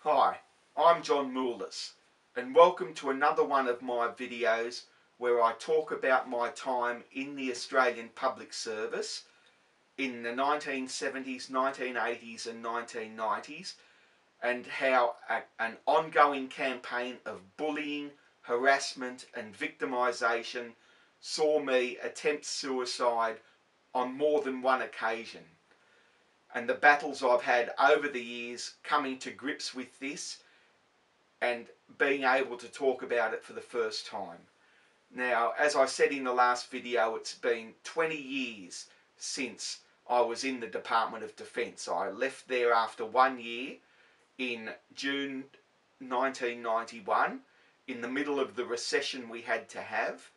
Hi, I'm John Moulis and welcome to another one of my videos where I talk about my time in the Australian Public Service in the 1970s, 1980s and 1990s, and how an ongoing campaign of bullying, harassment and victimisation saw me attempt suicide on more than one occasion. And the battles I've had over the years coming to grips with this and being able to talk about it for the first time. Now, as I said in the last video, it's been 20 years since I was in the Department of Defence. I left there after 1 year in June 1991, in the middle of the recession we had to have,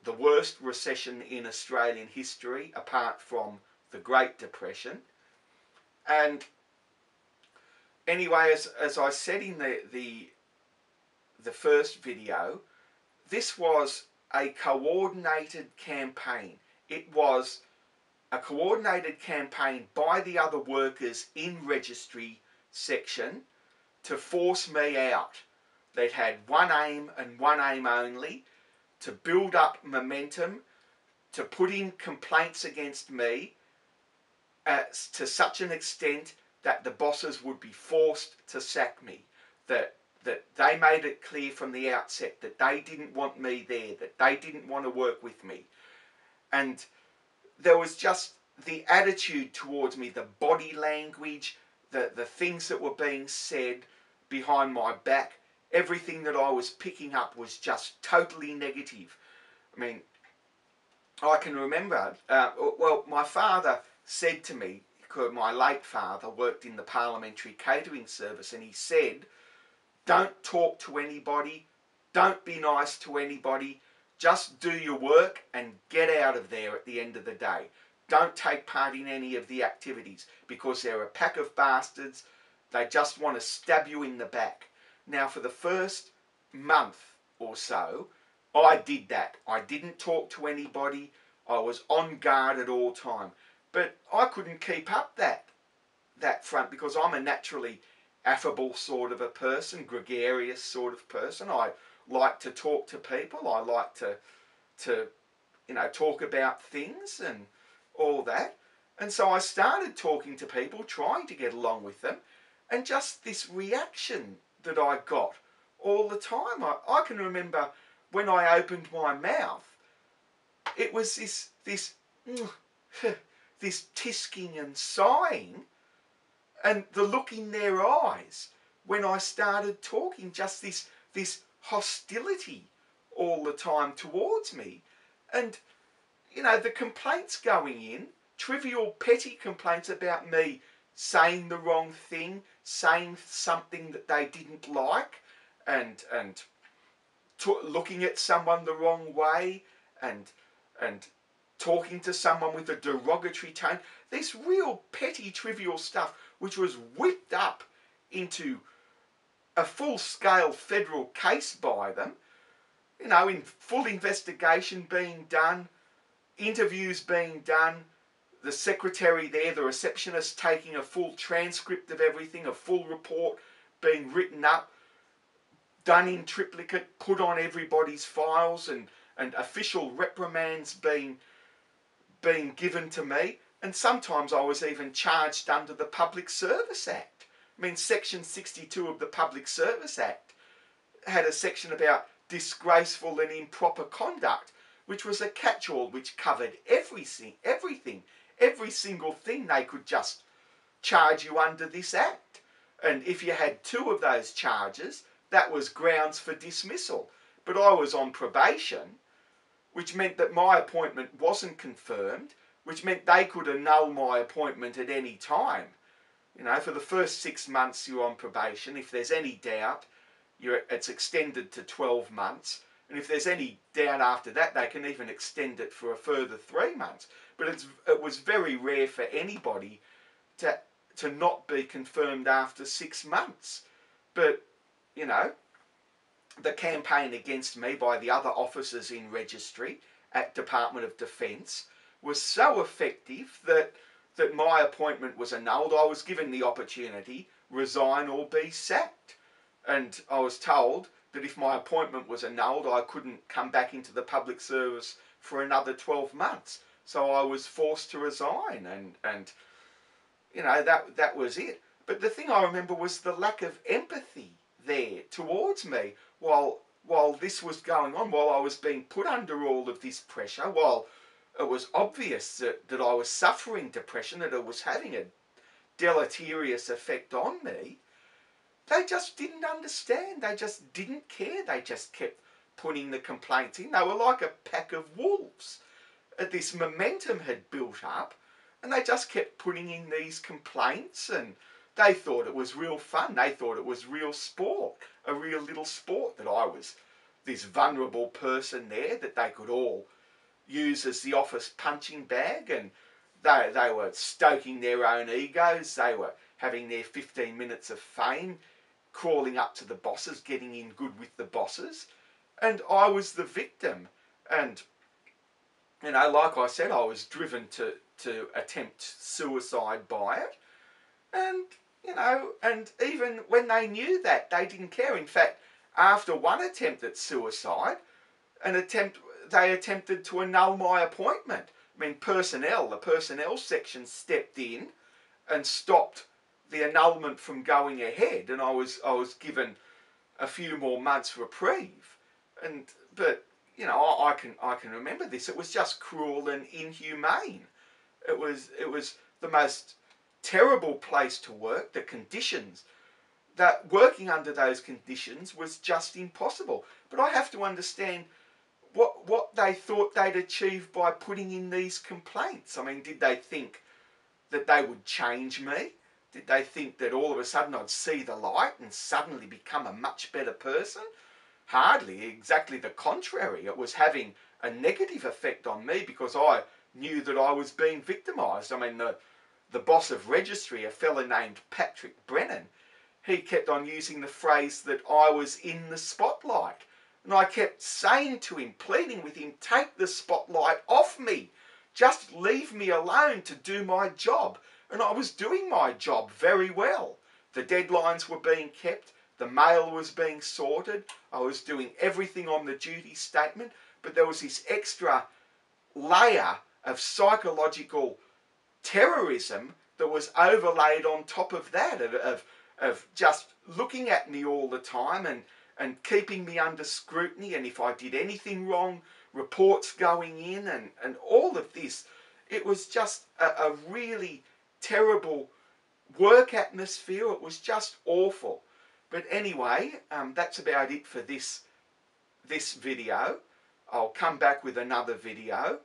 the worst recession in Australian history apart from the Great Depression. And anyway, as I said in the first video, this was a coordinated campaign. It was a coordinated campaign by the other workers in registry section to force me out. They'd had one aim and one aim only: to build up momentum, to put in complaints against me to such an extent that the bosses would be forced to sack me. That they made it clear from the outset that they didn't want me there, that they didn't want to work with me. And there was just the attitude towards me, the body language, the things that were being said behind my back, everything that I was picking up was just totally negative. I mean, I can remember, well, my father said to me, because my late father worked in the parliamentary catering service, and he said, don't talk to anybody, don't be nice to anybody, just do your work and get out of there at the end of the day. Don't take part in any of the activities, because they're a pack of bastards. They just want to stab you in the back. Now, for the first month or so, I did that. I didn't talk to anybody. I was on guard at all time. But I couldn't keep up that front, because I'm a naturally affable sort of a person, gregarious sort of person. I like to talk to people. I like to talk about things and all that. And so I started talking to people, trying to get along with them, and just this reaction that I got all the time. I can remember when I opened my mouth, it was this tisking and sighing, and the look in their eyes when I started talking, just this hostility all the time towards me. And the complaints going in, trivial petty complaints about me saying the wrong thing, saying something that they didn't like, and looking at someone the wrong way, and talking to someone with a derogatory tone. This real petty, trivial stuff, which was whipped up into a full-scale federal case by them, in full investigation being done, interviews being done, the secretary there, the receptionist, taking a full transcript of everything, a full report being written up, done in triplicate, put on everybody's files, and official reprimands being given to me. And sometimes I was even charged under the Public Service Act. I mean, Section 62 of the Public Service Act had a section about disgraceful and improper conduct, which was a catch-all which covered everything, every single thing they could just charge you under this act. And if you had two of those charges, that was grounds for dismissal. But I was on probation, which meant that my appointment wasn't confirmed, which meant they could annul my appointment at any time. For the first 6 months you're on probation. If there's any doubt, it's extended to 12 months. And if there's any doubt after that, they can even extend it for a further 3 months. But it was very rare for anybody to not be confirmed after 6 months. But, the campaign against me by the other officers in registry at Department of Defence was so effective that my appointment was annulled. I was given the opportunity resign or be sacked. And I was told that if my appointment was annulled, I couldn't come back into the public service for another 12 months. So I was forced to resign, and you know, that was it. But the thing I remember was the lack of empathy there towards me while this was going on, while I was being put under all of this pressure, while it was obvious that I was suffering depression, that it was having a deleterious effect on me. They just didn't understand. They just didn't care. They just kept putting the complaints in. They were like a pack of wolves. This momentum had built up, and they just kept putting in these complaints, and they thought it was real fun. They thought it was real sport, a real little sport, that I was this vulnerable person there that they could all use as the office punching bag, and they were stoking their own egos. They were having their 15 minutes of fame, crawling up to the bosses, getting in good with the bosses, and I was the victim. And you know, like I said, I was driven to attempt suicide by it. And, you know, and even when they knew that, they didn't care. In fact, after one attempt at suicide, they attempted to annul my appointment. I mean, the personnel section stepped in and stopped the annulment from going ahead, and I was given a few more months reprieve. But you know, I can remember this. It was just cruel and inhumane. It was the most terrible place to work. The conditions, that working under those conditions was just impossible. But I have to understand what they thought they'd achieve by putting in these complaints. I mean, did they think that they would change me? Did they think that all of a sudden I'd see the light and suddenly become a much better person? Hardly. Exactly the contrary. It was having a negative effect on me, because I knew that I was being victimised. I mean, the boss of registry, a fella named Patrick Brennan, he kept on using the phrase that I was in the spotlight. And I kept saying to him, pleading with him, take the spotlight off me. Just leave me alone to do my job. And I was doing my job very well. The deadlines were being kept. The mail was being sorted. I was doing everything on the duty statement. But there was this extra layer of psychological terrorism that was overlaid on top of that, of just looking at me all the time and keeping me under scrutiny. And if I did anything wrong, reports going in, and all of this. It was just a really terrible work atmosphere. It was just awful. But anyway, that's about it for this video. I'll come back with another video,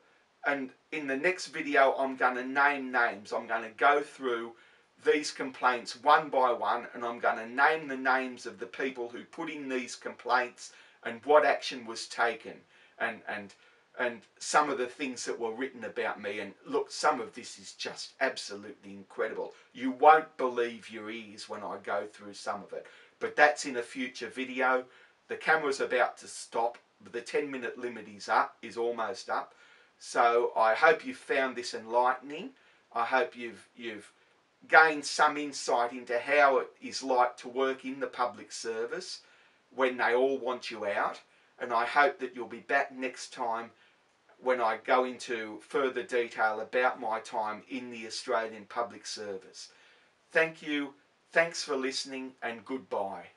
and in the next video I'm going to name names. I'm going to go through these complaints one by one, and I'm going to name the names of the people who put in these complaints and what action was taken, and some of the things that were written about me. And look, some of this is just absolutely incredible. You won't believe your ears when I go through some of it. But that's in a future video. The camera's about to stop. The 10-minute limit is almost up. So I hope you found this enlightening. I hope you've gained some insight into how it is like to work in the public service when they all want you out. And I hope that you'll be back next time when I go into further detail about my time in the Australian public service. Thank you, thanks for listening, and goodbye.